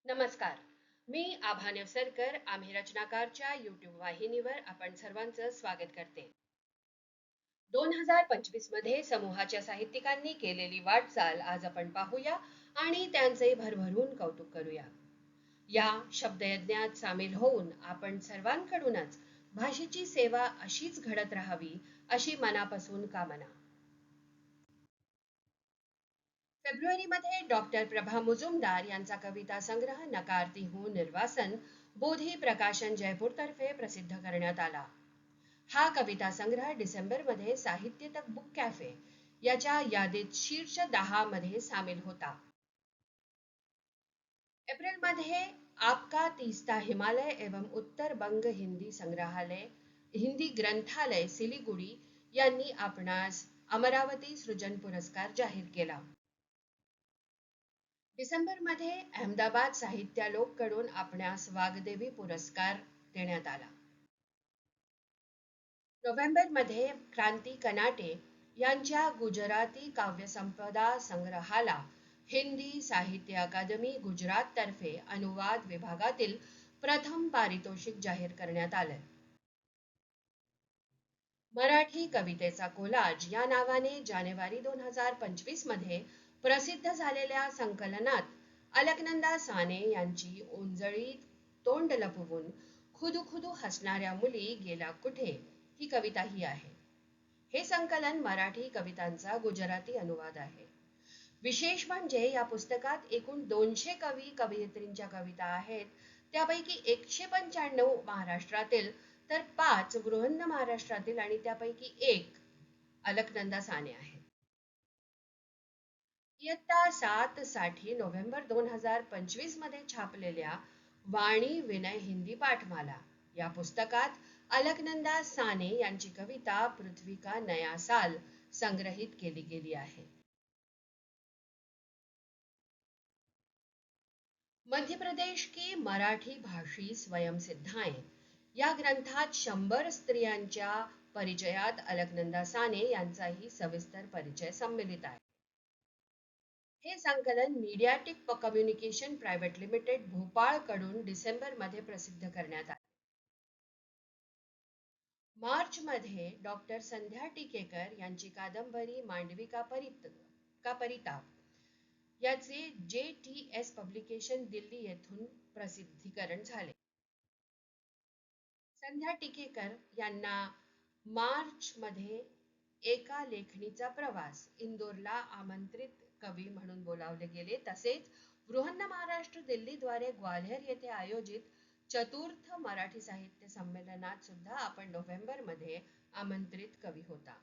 नमस्कार. मी आभा नेवसरकर. आम्ही रचनाकारच्या YouTube वाहिनीवर आपण सर्वांचं स्वागत करते. 2025 मध्ये समूहाच्या साहित्यिकांनी केलेली वाटचाल आज आपण पाहूया आणि त्यांचे भरभरून कौतुक करूया. या शब्दयज्ञात सामील होऊन आपण सर्वांकडूनच भाषेची सेवा अशीच घडत राहावी अशी मनापासून कामना. फेब्रुवारीमध्ये डॉक्टर प्रभा मुजुमदार यांचा कविता संग्रह नकारती हूँ निर्वासन बोधी प्रकाशन जयपूरतर्फे प्रसिद्ध करण्यात आला. हा कविता संग्रह डिसेंबरमध्ये साहित्य तक बुक कॅफे याच्या यादीत शीर्ष 10 मध्ये सामील होता. एप्रिलमध्ये आपका तीस्ता हिमालय एवं उत्तर बंग हिंदी ग्रंथालय सिलीगुडी यांनी आपणास अमरावती सृजन पुरस्कार जाहीर केला. डिसेंबरमध्ये अहमदाबाद साहित्यालोक कडून आपणास वाग्देवी पुरस्कार देण्यात आला. नोव्हेंबरमध्ये क्रांती कनाटे यांच्या गुजराती काव्यसंपदा संग्रहाला हिंदी साहित्य अकादमी गुजरात तर्फे अनुवाद विभागातील प्रथम पारितोषिक जाहीर करण्यात आले. मराठी कवितेचा कोलाज या नावाने जानेवारी 2025 मध्ये प्रसिद्ध झालेल्या संकलनात अलकनंदा साने यांची ओंजळीत तोंड लपवून खुदू खुदू हसणाऱ्या मुली गेला कुठे ही कविताही आहे. हे संकलन मराठी कवितांचा गुजराती अनुवाद आहे. विशेष म्हणजे या पुस्तकात एकूण 200 कवी कवयित्रींच्या कविता आहेत. त्यापैकी 195 महाराष्ट्रातील तर 5 बृहन्न महाराष्ट्रातील आणि त्यापैकी 1 अलकनंदा साने आहे. इयत्ता 7 साठी नोव्हेंबर 2025 मध्ये छापलेल्या वाणी विनय हिंदी पाठमाला या पुस्तकात अलकनंदा साने यांची कविता पृथ्वी का नया साल संग्रहित केली गेली आहे. मध्य प्रदेश की मराठी भाषी स्वयंसिद्धाएं या ग्रंथात 100 स्त्रियांच्या परिचयात अलकनंदा साने यांचाही सविस्तर परिचय सम्मिलित आहे. हे संकलन MediaTek communication private limited Bhopal कडून डिसेंबर मध्ये प्रसिद्ध करण्यात आले. मार्च मध्ये डॉक्टर संध्या टिकेकर यांची कादंबरी मांडवी का परिताप याचे JTS पब्लिकेशन दिल्ली येथून प्रसिद्धीकरण झाले. संध्या टिकेकर यांना मार्च मध्ये एका लेखणीचा प्रवास इंदोरला आमंत्रित कवी म्हणून बोलावले गेले. तसेच बृहन्न महाराष्ट्र दिल्लीद्वारे ग्वाल्हेर येथे आयोजित चतुर्थ मराठी साहित्य संमेलनात सुद्धा आपण नोव्हेंबर मध्ये आमंत्रित कवी होता.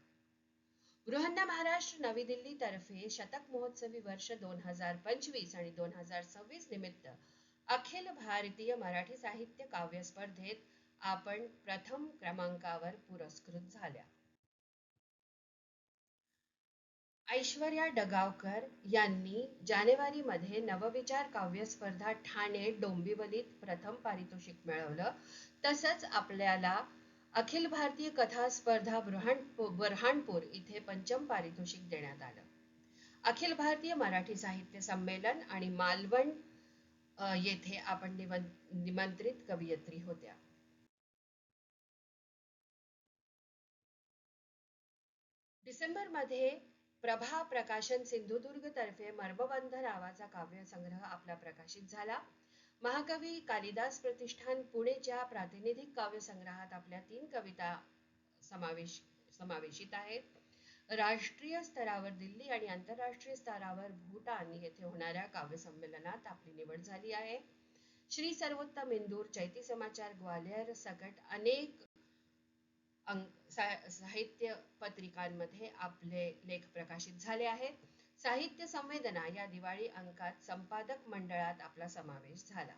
बृहन्न महाराष्ट्र नवी दिल्ली तर्फे शतक महोत्सवी वर्ष 2025 आणि 2026 निमित्त अखिल भारतीय मराठी साहित्य काव्य स्पर्धेत आपण प्रथम क्रमांकावर पुरस्कृत झाल्या. ऐश्वर्या डगावकर यांनी जानेवारी मध्ये नवविचार काव्य स्पर्धा ठाणे डोंबिवलीत प्रथम पारितोषिक मिळवलं. तसंच आपल्याला अखिल भारतीय कथा स्पर्धा बुरहानपूर इथे पंचम पारितोषिक देण्यात आलं. अखिल भारतीय मराठी साहित्य संमेलन आणि मालवण येथे आपण निमंत्रित कवयित्री होत्या. डिसेंबर मध्ये प्रभा प्रकाशन सिंधुदुर्ग तर्फे मर्मबंध नावाचा काव्यसंग्रह आपला प्रकाशित झाला. महाकवी कालिदास प्रतिष्ठान पुणेच्या प्रातिनिधिक काव्यसंग्रहात आपल्या 3 कविता समावेशित आहेत. राष्ट्रीय स्तरावर दिल्ली आणि आंतरराष्ट्रीय स्तरावर भूटान येथे होणाऱ्या काव्य संमेलनात आपली निवड झाली आहे. श्री सर्वोत्तम इंदूर, चैती समाचार ग्वाल्हेर सकट अनेक साहित्य पत्रिकांमध्ये आपले लेख प्रकाशित झाले आहेत. साहित्य संवेदना या दिवाळी अंकात संपादक मंडळात आपला समावेश झाला.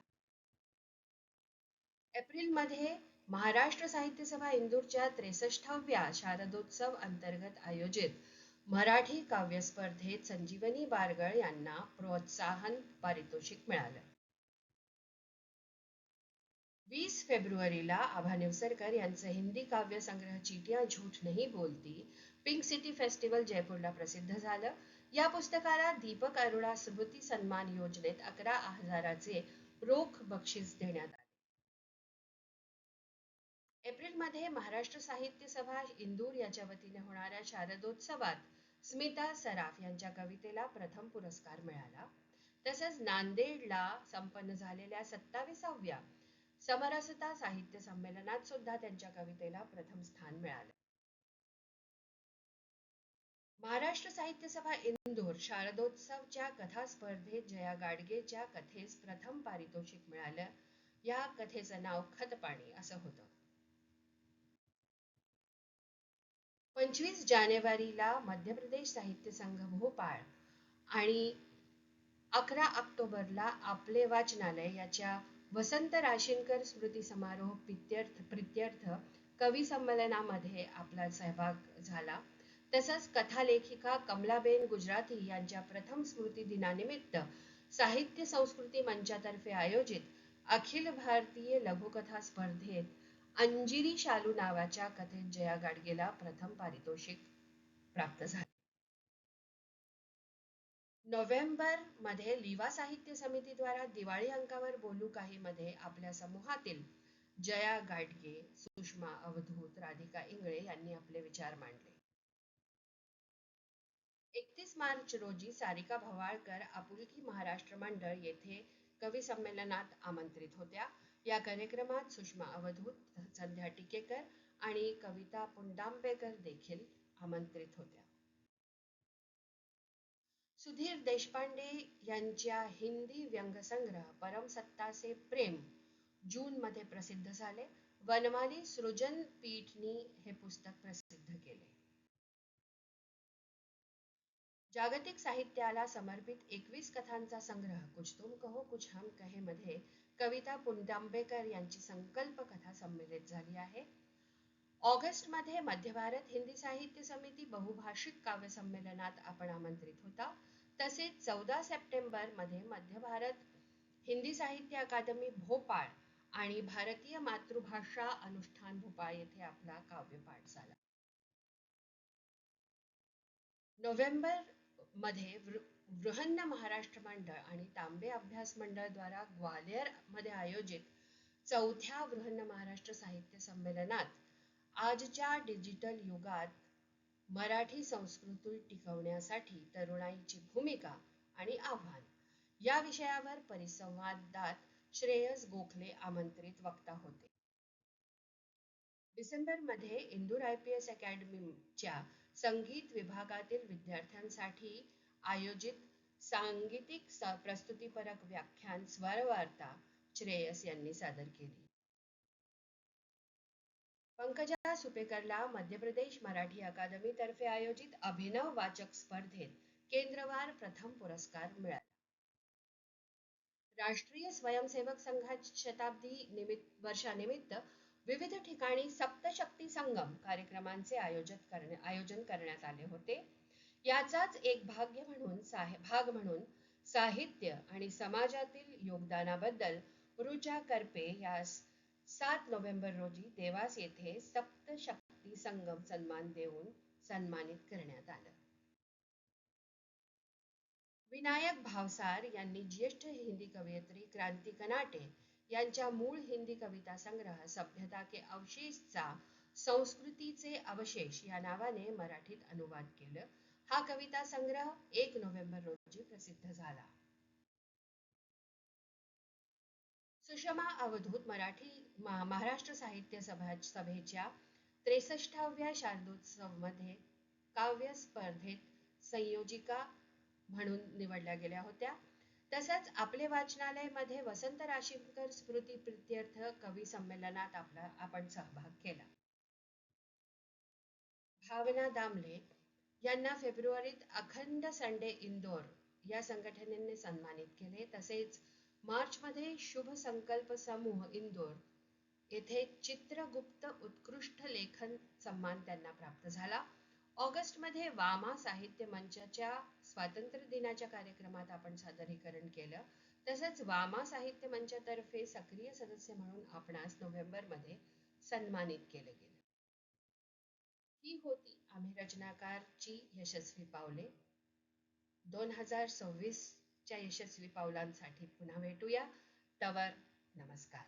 एप्रिलमध्ये महाराष्ट्र साहित्य सभा इंदूरच्या 63व्या शारदोत्सव अंतर्गत आयोजित मराठी काव्य स्पर्धेत संजीवनी बारगळ यांना प्रोत्साहन पारितोषिक मिळालं. 20 फेब्रुवारीला आभा नेवसरकर यांचं हिंदी काव्य संग्रह चीटियां झूठ नहीं बोलती पिंक सिटी फेस्टिवल जयपूरला प्रसिद्ध झालं. या पुस्तकाला दीपक अरोडा स्मृती सन्मान योजनेत 11,000चे रोख बक्षीस देण्यात आले. एप्रिलमध्ये महाराष्ट्र साहित्य सभा इंदूर याच्या वतीने होणाऱ्या शारदोत्सवात स्मिता सराफ यांच्या कवितेला प्रथम पुरस्कार मिळाला. तसंच नांदेडला संपन्न झालेल्या 27व्या समरसता साहित्य संमेलनात सुद्धा त्यांच्या कवितेला प्रथम स्थान मिळाले. महाराष्ट्र साहित्य सभा इंदूर शारदोत्सवच्या कथा स्पर्धेत जया गाडगेच्या कथेस प्रथम पारितोषिक मिळालं. या कथेचं नाव खतपाणी असं होतं. 25 जानेवारीला मध्य प्रदेश साहित्य संघ भोपाळ आणि 11 ऑक्टोबरला आपले वाचनालय याच्या वसंत राशीनकर स्मृती समारोह प्रित्यर्थ कवी संमेलनामध्ये आपला सहभाग झाला. तसंच कथालेखिका कमलाबेन गुजराती यांच्या प्रथम स्मृती दिनानिमित्त साहित्य संस्कृती मंचातर्फे आयोजित अखिल भारतीय लघुकथा स्पर्धेत अंजिरी शालू नावाच्या कथेत जया गाडगेला प्रथम पारितोषिक प्राप्त झाले. नोव्हेंबर मध्ये लिवा साहित्य समितीद्वारा दिवाळी अंकावर बोलू काही मध्ये आपल्या समूहातील जया गाडगे, सुषमा अवधूत, राधिका इंगळे यांनी आपले विचार मांडले. 31 मार्च रोजी सारिका भवाळकर आपुलकी महाराष्ट्र मंडळ येथे कवी संमेलनात आमंत्रित होत्या. या कार्यक्रमात सुषमा अवधूत, संध्या टिकेकर आणि कविता पुंडांबेकर देखील आमंत्रित होत्या. सुधीर देशपांडे यांच्या हिंदी व्यंगसंग्रह परमसत्ता से प्रेम जून मध्ये प्रसिद्ध झाले. वनमाली सृजन पीठनी हे पुस्तक प्रसिद्ध केले. जागतिक साहित्याला समर्पित 21 कथांचा संग्रह कुछ तुम कहो कुछ हम कहे मध्ये कविता पुंडांबेकर यांची संकल्प कथा संमेलित झाली आहे. ऑगस्ट मध्ये मध्य भारत हिंदी साहित्य समिती बहुभाषिक काव्य संमेलनात आपण आमंत्रित होता. तसेच 14 सप्टेंबर मध्ये मध्य भारत हिंदी साहित्य अकादमी भोपाळ आणि भारतीय मातृभाषा अनुष्ठान भोपाळ येथे आपला काव्यपाठ झाला. नोव्हेंबर मध्ये बृहन्न महाराष्ट्र मंडळ आणि तांबे अभ्यास मंडळ द्वारा ग्वालियर मध्ये आयोजित 4थ्या बृहन्न महाराष्ट्र साहित्य संमेलनात आजच्या डिजिटल युगात मराठी संस्कृती टिकवण्यासाठी तरुणाईची भूमिका आणि आव्हान या विषयावर परिसंवादात श्रेयस गोखले आमंत्रित वक्ता होते. डिसेंबर मध्ये इंदूर IPS अकॅडमीच्या संगीत विभागातील विद्यार्थ्यांसाठी आयोजित सांगीतिक प्रस्तुतीपरक व्याख्यान स्वरवार्ता श्रेयस यांनी सादर केली. पंकजा सुपेकरला मध्य प्रदेश मराठी अकादमी तर्फे आयोजित अभिनव वाचक स्पर्धेत केंद्रवार प्रथम पुरस्कार मिळाला. राष्ट्रीय स्वयंसेवक संघाच्या शताब्दी वर्षानिमित्त विविध ठिकाणी सप्तशक्ती संगम कार्यक्रमांचे आयोजन करण्यात आले होते. याचाच एक भाग म्हणून साहित्य आणि समाजातील योगदानाबद्दल ऋचा करपे यास 7 नोव्हेंबर रोजी देवास येथे सप्तशक्ती संगम सन्मान देऊन सन्मानित करण्यात आलं. विनायक भावसार यांनी ज्येष्ठ हिंदी कवयित्री क्रांती कनाटे यांच्या मूळ हिंदी कविता संग्रह सभ्यता के अवशेषचा संस्कृतीचे अवशेष या नावाने मराठीत अनुवाद केलं. हा कविता संग्रह 1 नोव्हेंबर रोजी प्रसिद्ध झाला. सुषमा अवधूत महाराष्ट्र साहित्य सभेच्या 63व्या शारदोत्सवमध्ये काव्य स्पर्धेत संयोजिका म्हणून निवडल्या गेल्या होत्या. तसंच आपले वाचनालय मध्ये वसंत राशीनकर स्मृती प्रित्यर्थ कवी संमेलनात आपण सहभाग केला. भावना दामले यांना फेब्रुवारीत अखंड संडे इंदोर या संघटनेने सन्मानित केले. तसेच मार्च मध्ये शुभ संकल्प समूह इंदोर येथे चित्रगुप्त उत्कृष्ट लेखन सन्मान त्यांना प्राप्त झाला. ऑगस्ट मध्ये वामा साहित्य मंचाच्या स्वातंत्र्य दिनाच्या कार्यक्रमात आपण सादरीकरण केलं. तसंच वामा साहित्य मंचातर्फे सक्रिय सदस्य म्हणून आपणास नोव्हेंबर मध्ये सन्मानित केले गेले. ही होती आम्ही रचनाकारची यशस्वी पावले. 2026 च्या यशस्वी पावलांसाठी पुन्हा भेटूया. तवर नमस्कार.